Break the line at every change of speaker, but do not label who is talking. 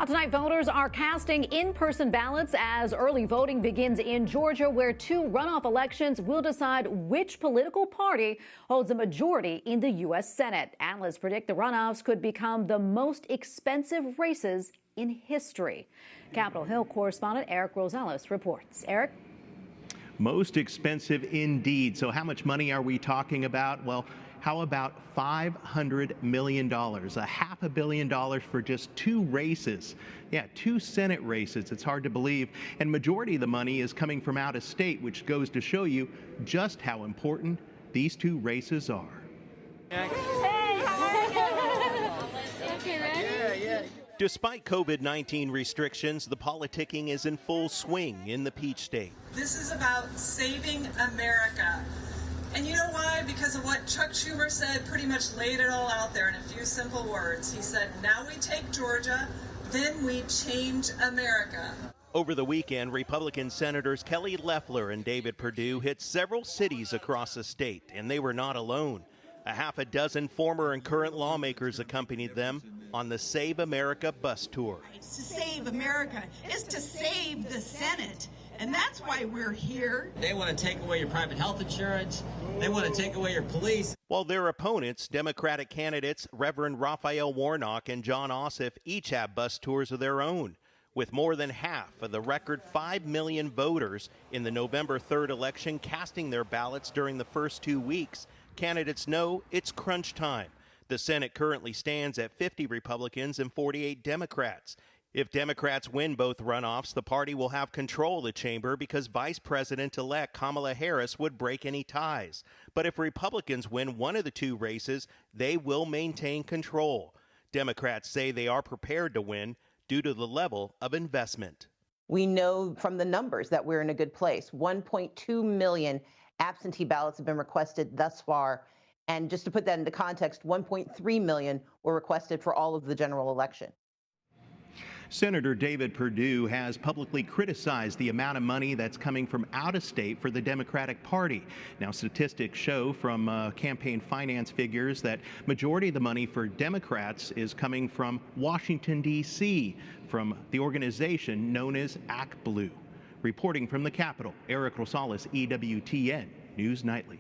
Tonight, voters are casting in-person ballots as early voting begins in Georgia, where two runoff elections will decide which political party holds a majority in the U.S. Senate. Analysts predict the runoffs could become the most expensive races in history. Capitol Hill correspondent Eric Rosales reports. Eric?
Most expensive indeed. So how much money are we talking about? Well, how about $500 million, $500 million for just two races? Yeah, two Senate races. It's hard to believe. And majority of the money is coming from out of state, which goes to show you just how important these two races are. Despite COVID-19 restrictions, the politicking is in full swing in the Peach State.
This is about saving America. And you know why? Because of what Chuck Schumer said, pretty much laid it all out there in a few simple words. He said, now we take Georgia, then we change America.
Over the weekend, Republican Senators Kelly Loeffler and David Perdue hit several cities across the state, and they were not alone. A half a dozen former and current lawmakers accompanied them on the Save America bus tour.
It's to save America. It's to save the Senate. And that's why we're here.
They want to take away your private health insurance. They want to take away your police.
While their opponents, Democratic candidates Reverend Raphael Warnock and John Ossoff, each have bus tours of their own. With more than half of the record 5 million voters in the November 3rd election casting their ballots during the first 2 weeks, candidates know it's crunch time. The Senate currently stands at 50 Republicans and 48 Democrats. If Democrats win both runoffs, the party will have control of the chamber because Vice President-elect Kamala Harris would break any ties. But if Republicans win one of the two races, they will maintain control. Democrats say they are prepared to win due to the level of investment.
We know from the numbers that we're in a good place. 1.2 million absentee ballots have been requested thus far. And just to put that into context, 1.3 million were requested for all of the general election.
Senator David Perdue has publicly criticized the amount of money that's coming from out of state for the Democratic Party. Now, statistics show from campaign finance figures that majority of the money for Democrats is coming from Washington, D.C., from the organization known as Act Blue. Reporting from the Capitol, Eric Rosales, EWTN News Nightly.